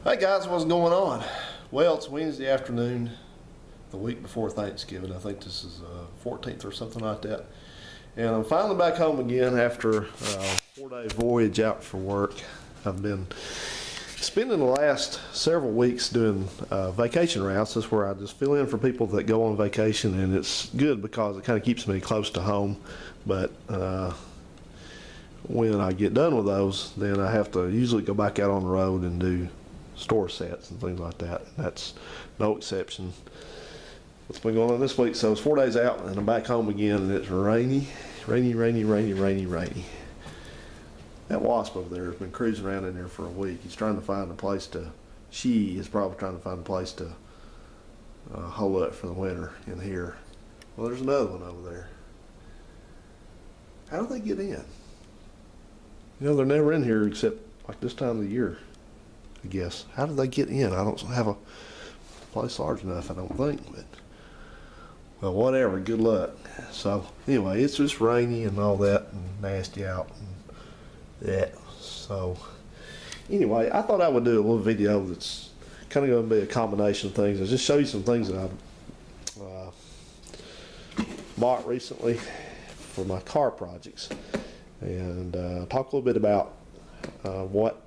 Hey guys, what's going on? Well, it's Wednesday afternoon, the week before Thanksgiving. I think this is 14th or something like that. And I'm finally back home again after a 4-day voyage out for work. I've been spending the last several weeks doing vacation routes. That's where I just fill in for people that go on vacation, and it's good because it kind of keeps me close to home. But when I get done with those, then I have to usually go back out on the road and do store sets and things like that. That's no exception. What's been going on this week? So it's 4 days out and I'm back home again, and it's rainy. That wasp over there has been cruising around in there for a week. He's trying to find a place to, she is probably trying to find a place to hole up for the winter in here. Well, there's another one over there. How do they get in? You know, they're never in here except like this time of the year, I guess. How do they get in? I don't have a place large enough, I don't think, but well, whatever, good luck. So anyway, it's just rainy and all that and nasty out and that. So anyway, I thought I would do a little video that's kind of going to be a combination of things. I'll just show you some things that I've bought recently for my car projects, and talk a little bit about what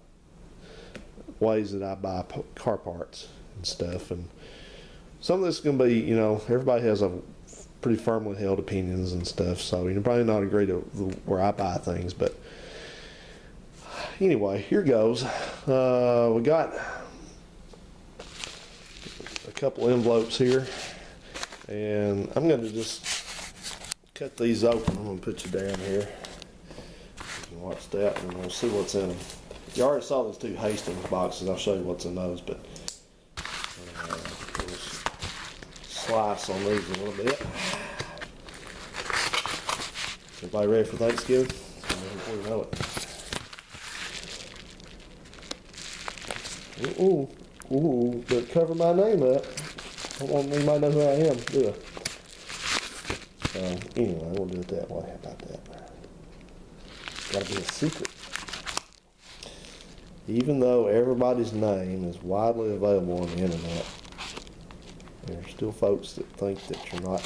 ways that I buy car parts and stuff. And some of this is going to be, you know, everybody has a pretty firmly held opinions and stuff, so you probably not agree to where I buy things. But anyway, here goes. We got a couple envelopes here, and I'm going to just cut these open. I'm going to put you down here. You can watch that, and we'll see what's in them. You already saw those two Hastings boxes. I'll show you what's in those, but we'll slice on these a little bit. Everybody ready for Thanksgiving? Before you know it. Ooh, but cover my name up. I don't want anybody to know who I am, do I? So anyway, we'll do it that way. How about that? Gotta be a secret. Even though everybody's name is widely available on the internet, there are still folks that think that you're not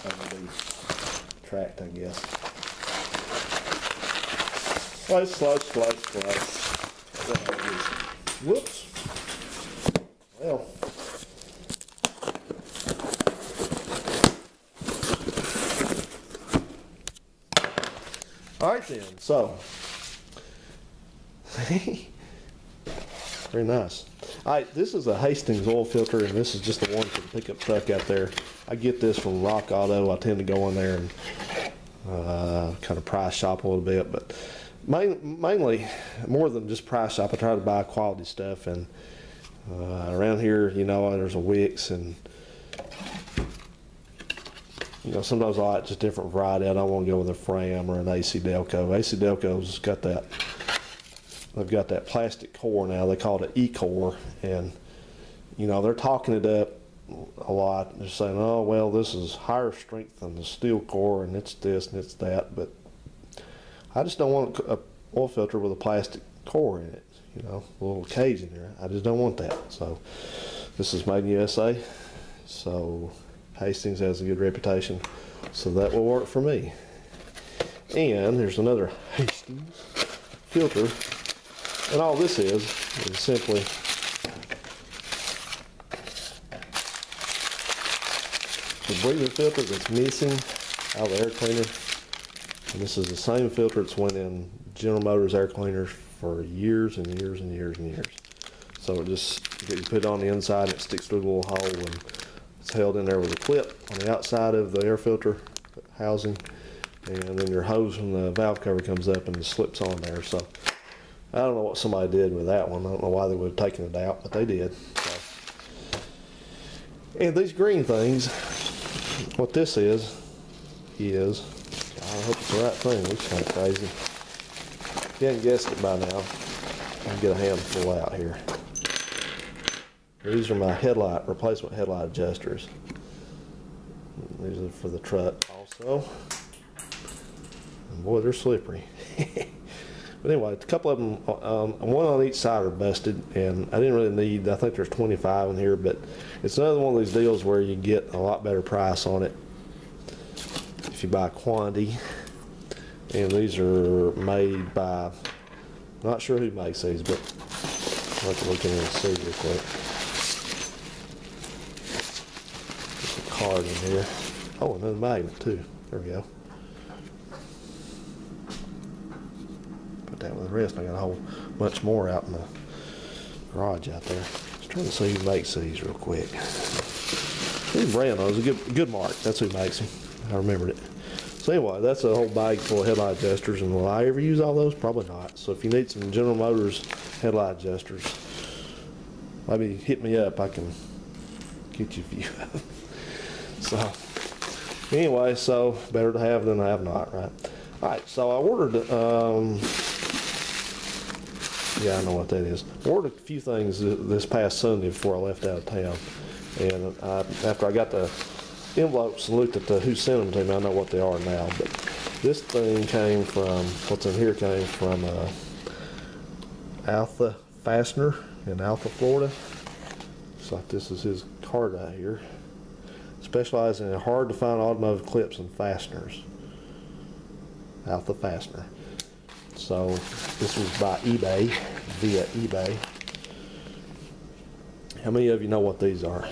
going to be tracked, I guess. Slice. Whoops. Well. All right then, so very nice. All right, this is a Hastings oil filter, and this is just the one for the pickup truck out there. I get this from Rock Auto. I tend to go in there and kind of price shop a little bit, but mainly more than just price shop, I try to buy quality stuff. And around here, you know, there's a Wix, and you know, sometimes I like just different variety. I don't want to go with a Fram or an AC Delco. AC Delco's got that, they've got that plastic core now. They call it E-core, and you know, they're talking it up a lot. They're saying, oh, well, this is higher strength than the steel core, and it's this and it's that. But I just don't want a oil filter with a plastic core in it, you know, a little cage in there. I just don't want that. So this is made in USA. So Hastings has a good reputation, so that will work for me. And there's another Hastings filter, and all this is simply the breather filter that's missing out of the air cleaner. And this is the same filter that's went in General Motors air cleaners for years and years and years and years. So it just, you put it on the inside and it sticks through a little hole, and it's held in there with a clip on the outside of the air filter housing, and then your hose from the valve cover comes up and it slips on there. So I don't know what somebody did with that one. I don't know why they would have taken it out, but they did. So. And these green things, what this is, I hope it's the right thing. It looks kind of crazy. If you hadn't guessed it by now, I'll get a handful out here. These are my replacement headlight adjusters. These are for the truck also. And boy, they're slippery. But anyway, a couple of them, one on each side are busted, and I didn't really need, I think there's 25 in here, but it's another one of these deals where you get a lot better price on it if you buy quantity. And these are made by, not sure who makes these, but I'll have to look in here and see real quick. There's a card in here. Oh, another magnet too. There we go. Put that with the rest. I got a whole bunch more out in the garage out there. Just trying to see who makes these real quick. These brand those a good mark. That's who makes them. I remembered it. So anyway, that's a whole bag full of headlight adjusters, and will I ever use all those? Probably not. So if you need some General Motors headlight adjusters, maybe hit me up. I can get you a few. So anyway, so better to have than have not, right? All right, so I ordered, yeah, I know what that is. I ordered a few things this past Sunday before I left out of town. And after I got the envelopes and looked at who sent them to me, I know what they are now. But this thing came from, what's in here came from Alpha Fastener in Alpha, Florida. Looks like this is his card out here. Specializing in hard to find automotive clips and fasteners. Alpha Fastener. So this was by eBay, via eBay. How many of you know what these are?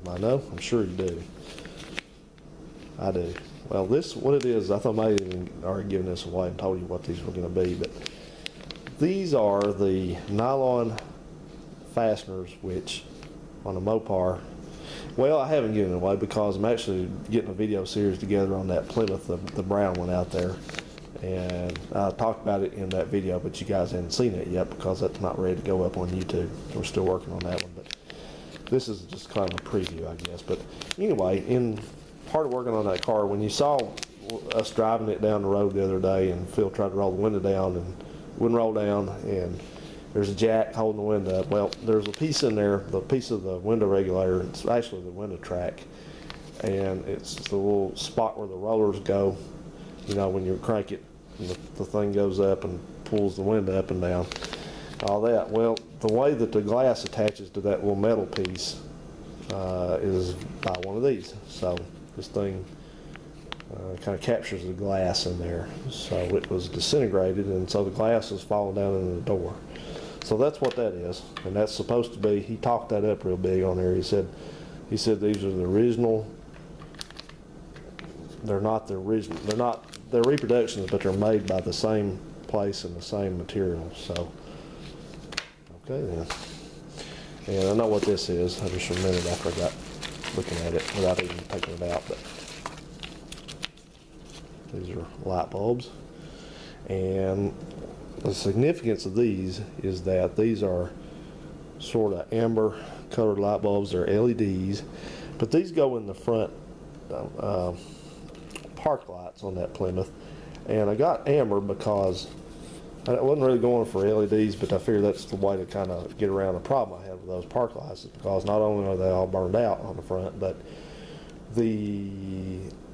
I know, I'm sure you do. I do. Well, this, what it is, I thought I might even already given this away and told you what these were going to be, but these are the nylon fasteners, which on a Mopar, well, I haven't given it away because I'm actually getting a video series together on that Plymouth, the brown one out there, and I talked about it in that video, but you guys haven't seen it yet because that's not ready to go up on YouTube. We're still working on that one, but this is just kind of a preview, I guess. But anyway, in part of working on that car, when you saw us driving it down the road the other day and Phil tried to roll the window down and wouldn't roll down, and there's a jack holding the window up. Well, there's a piece in there, the piece of the window regulator, it's actually the window track, and it's the little spot where the rollers go, you know, when you crank it, and the thing goes up and pulls the window up and down, all that. Well, the way that the glass attaches to that little metal piece is by one of these. So this thing kind of captures the glass in there. So it was disintegrated, and so the glass is falling down into the door. So that's what that is, and that's supposed to be, he talked that up real big on there. He said these are the original, they're not the original, they're reproductions, but they're made by the same place and the same material. So okay then. And I know what this is. I just remembered after I got looking at it without even taking it out. But these are light bulbs. And the significance of these is that these are sort of amber colored light bulbs. They're LEDs. But these go in the front park lights on that Plymouth. And I got amber because I wasn't really going for LEDs, but I figured that's the way to kind of get around the problem I had with those park lights, is because not only are they all burned out on the front, but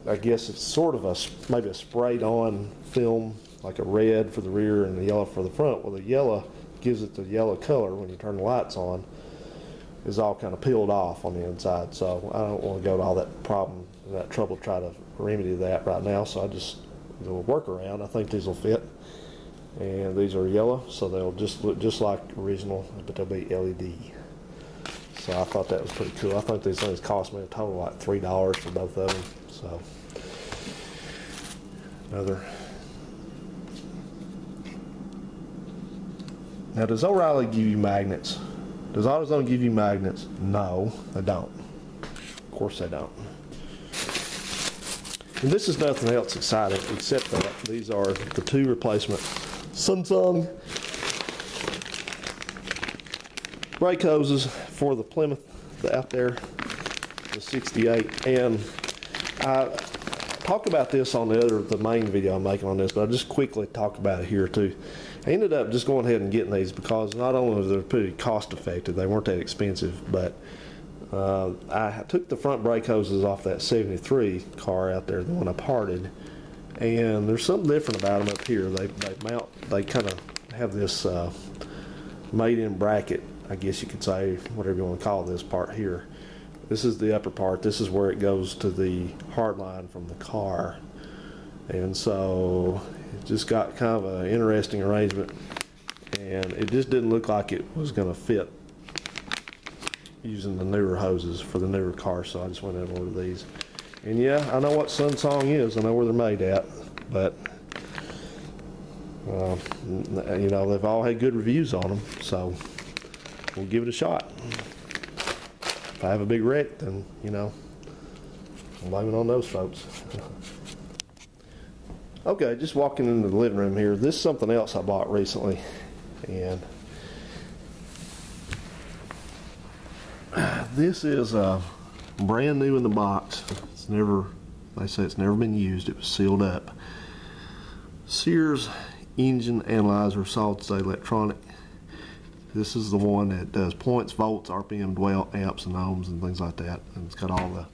I guess it's sort of maybe a sprayed on film, like a red for the rear and the yellow for the front. Well, the yellow gives it the yellow color when you turn the lights on, is all kind of peeled off on the inside. So I don't want to go to all that trouble to try to remedy that right now. So I just do a workaround. I think these will fit. And these are yellow, so they'll just look just like original, but they'll be LED. So I thought that was pretty cool. I think these things cost me a total like $3 for both of them. So another. Now, does O'Reilly give you magnets? Does AutoZone give you magnets? No, they don't. Of course they don't. And this is nothing else exciting except that these are the two replacement Samsung brake hoses for the Plymouth out there, the 68. And I talk about this on the main video I'm making on this, but I'll just quickly talk about it here too. I ended up just going ahead and getting these because not only were they pretty cost effective, they weren't that expensive, but I took the front brake hoses off that 73 car out there, the one I parted, And there's something different about them up here. They kind of have this made-in bracket, I guess you could say, whatever you want to call this part here. This is the upper part. This is where it goes to the hard line from the car. And so it just got kind of an interesting arrangement, and it just didn't look like it was going to fit using the newer hoses for the newer cars, so I just went and ordered these. And yeah, I know what Sunsong is. I know where they're made at, but you know, they've all had good reviews on them, so we'll give it a shot. If I have a big wreck, then, you know, I'm blaming it on those folks. Okay, just walking into the living room here. This is something else I bought recently, and this is brand new in the box. It's never, they say it's never been used. It was sealed up. Sears engine analyzer, solid state electronic. This is the one that does points, volts, RPM, dwell, amps, and ohms, and things like that. And it's got all the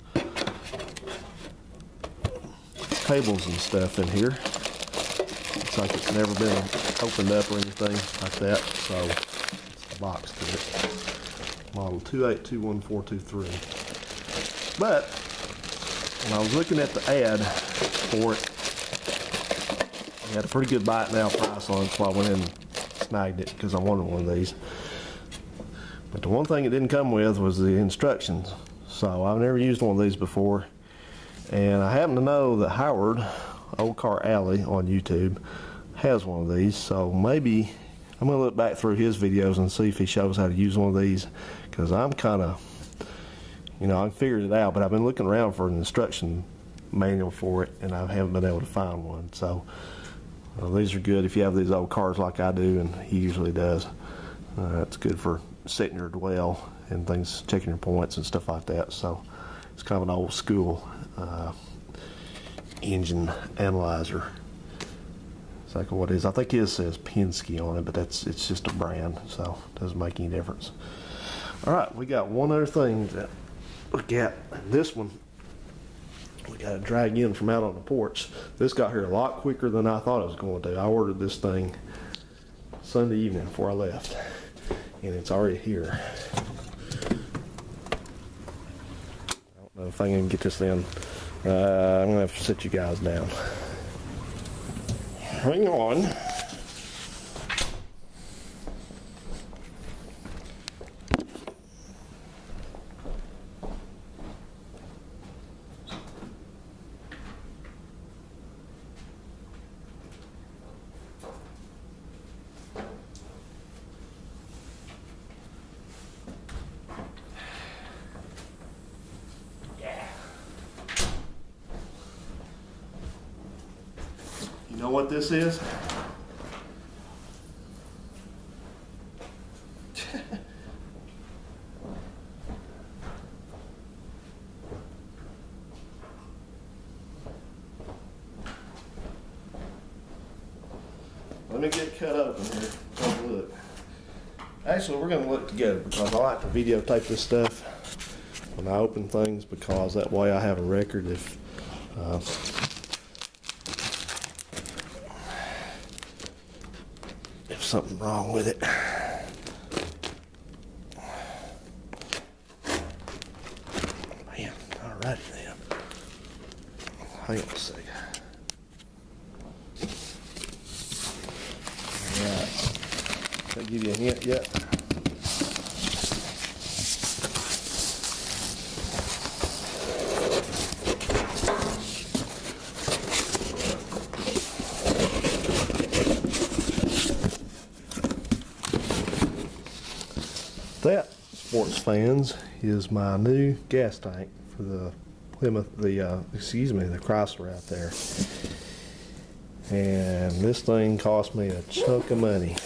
cables and stuff in here. Looks like it's never been opened up or anything like that. So it's the box to it. Model 2821423. But when I was looking at the ad for it, it had a pretty good buy it now price on it, so I went in and snagged it because I wanted one of these. But the one thing it didn't come with was the instructions. So I've never used one of these before, and I happen to know that Howard, Old Car Alley on YouTube, has one of these. So maybe I'm going to look back through his videos and see if he shows how to use one of these, because I'm kind of, you know, I figured it out, but I've been looking around for an instruction manual for it, and I haven't been able to find one. So these are good if you have these old cars like I do, and he usually does. It's good for setting your dwell and things, checking your points and stuff like that. So it's kind of an old school engine analyzer. It's like what it is. I think his says Penske on it, but it's just a brand, so it doesn't make any difference. All right, we got one other thing to look at. This one we got to drag in from out on the porch. This got here a lot quicker than I thought it was going to. I ordered this thing Sunday evening before I left, and it's already here. I don't know if I can get this in. I'm gonna have to sit you guys down. Hang on. You know what this is? Let me get cut open here. Take a look. Actually, we're going to look together because I like to videotape this stuff when I open things, because that way I have a record if something wrong with it. Man, alrighty then. Hang on a second. Alright. Can I give you a hint yet? That, sports fans, is my new gas tank for the Plymouth, the Chrysler out there. And this thing cost me a chunk of money.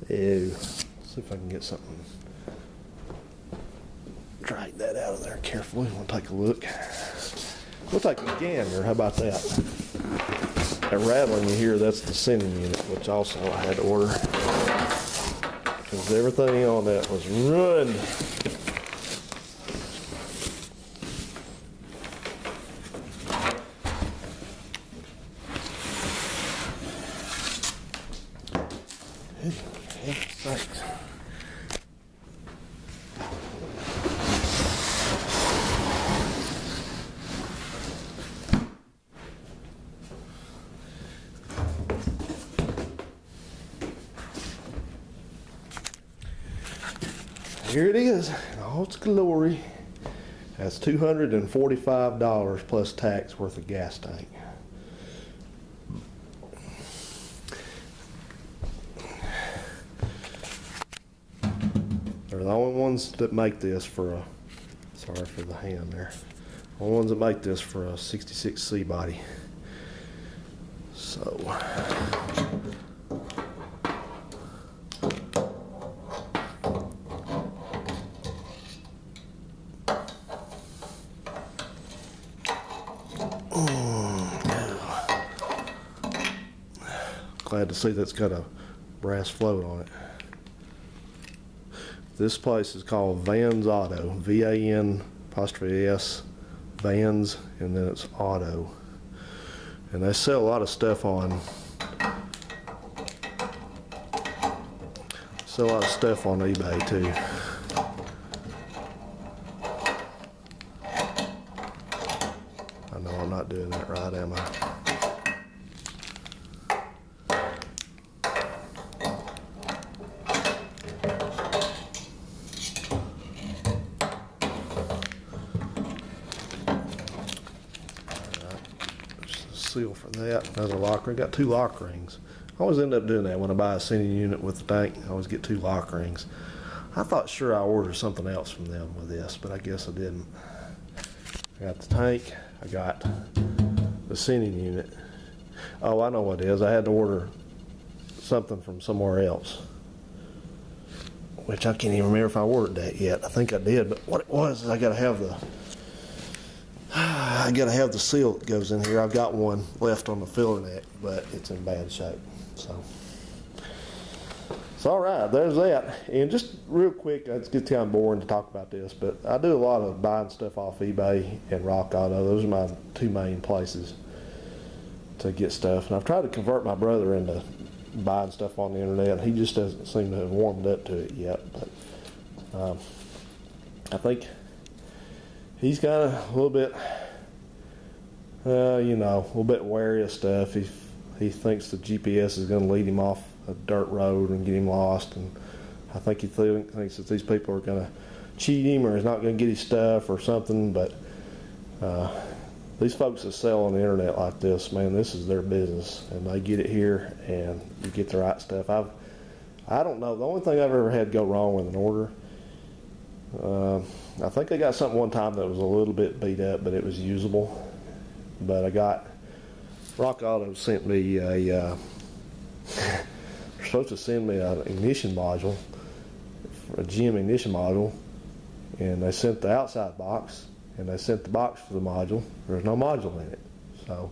Ew. Let's see if I can get something. Drag that out of there carefully. We'll take a look. We'll take a gander. How about that? That rattling you hear, that's the sending unit, which also I had to order, because everything on that was ruined. Good heaven's sakes. Here it is in all its glory. That's $245 plus tax worth of gas tank. They're the only ones that make this for a, sorry for the hand there, the only ones that make this for a 66C body. So, glad to see that's got a brass float on it. This place is called Vans Auto, V-A-N'(S), Vans, and then it's Auto. And they sell a lot of stuff on, eBay too. I know I'm not doing that right, am I? Seal for that. Another lock ring. Got 2 lock rings. I always end up doing that when I buy a senior unit with the tank. I always get 2 lock rings. I thought sure I ordered something else from them with this, but I guess I didn't. I got the tank. I got the senior unit. Oh, I know what it is. I had to order something from somewhere else, which I can't even remember if I ordered that yet. I think I did, but what it was is I got to have the seal that goes in here. I've got one left on the filler neck, but it's in bad shape. So it's all right. There's that. And just real quick, it's kind of boring to talk about this, but I do a lot of buying stuff off eBay and Rock Auto. Those are my 2 main places to get stuff. And I've tried to convert my brother into buying stuff on the internet. He just doesn't seem to have warmed up to it yet. But I think he's got a little bit, a little bit wary of stuff. He thinks the GPS is going to lead him off a dirt road and get him lost, and I think he thinks that these people are going to cheat him or he's not going to get his stuff or something. But these folks that sell on the internet like this, man, this is their business, and they get it here and you get the right stuff. I don't know. The only thing I've ever had go wrong with an order, I think I got something one time that was a little bit beat up, but it was usable. But Rock Auto sent me they're supposed to send me an ignition module, a GM ignition module, and they sent the outside box, and they sent the box for the module. There's no module in it. So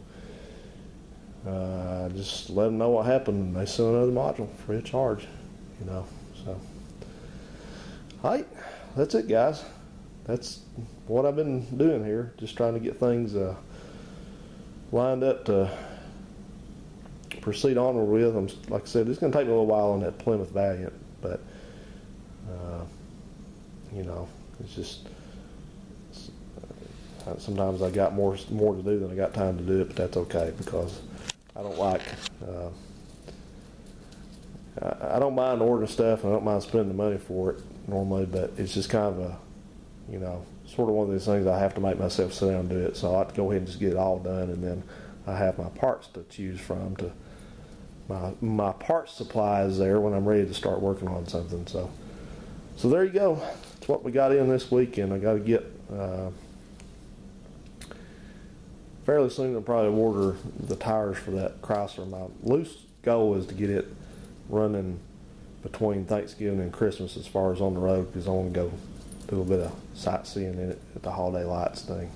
just let them know what happened, and they sent another module free of charge, So, all right, that's it, guys. That's what I've been doing here, just trying to get things lined up to proceed onward with. Like I said, it's going to take me a little while on that Plymouth Valiant, but it's just sometimes I got more to do than I got time to do it, but that's okay, because I don't like I don't mind ordering stuff, and I don't mind spending the money for it normally, but it's just kind of a sort of one of those things I have to make myself sit down and do it. So I like to go ahead and just get it all done, and then I have my parts to choose from. My parts supply is there when I'm ready to start working on something. So there you go. That's what we got in this weekend. I got to get fairly soon. I'll probably order the tires for that Chrysler. My loose goal is to get it running between Thanksgiving and Christmas as far as on the road, because I want to go do a little bit of sightseeing in it at the holiday lights thing.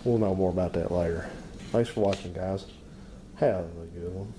We'll know more about that later. Thanks for watching, guys. Have a good one.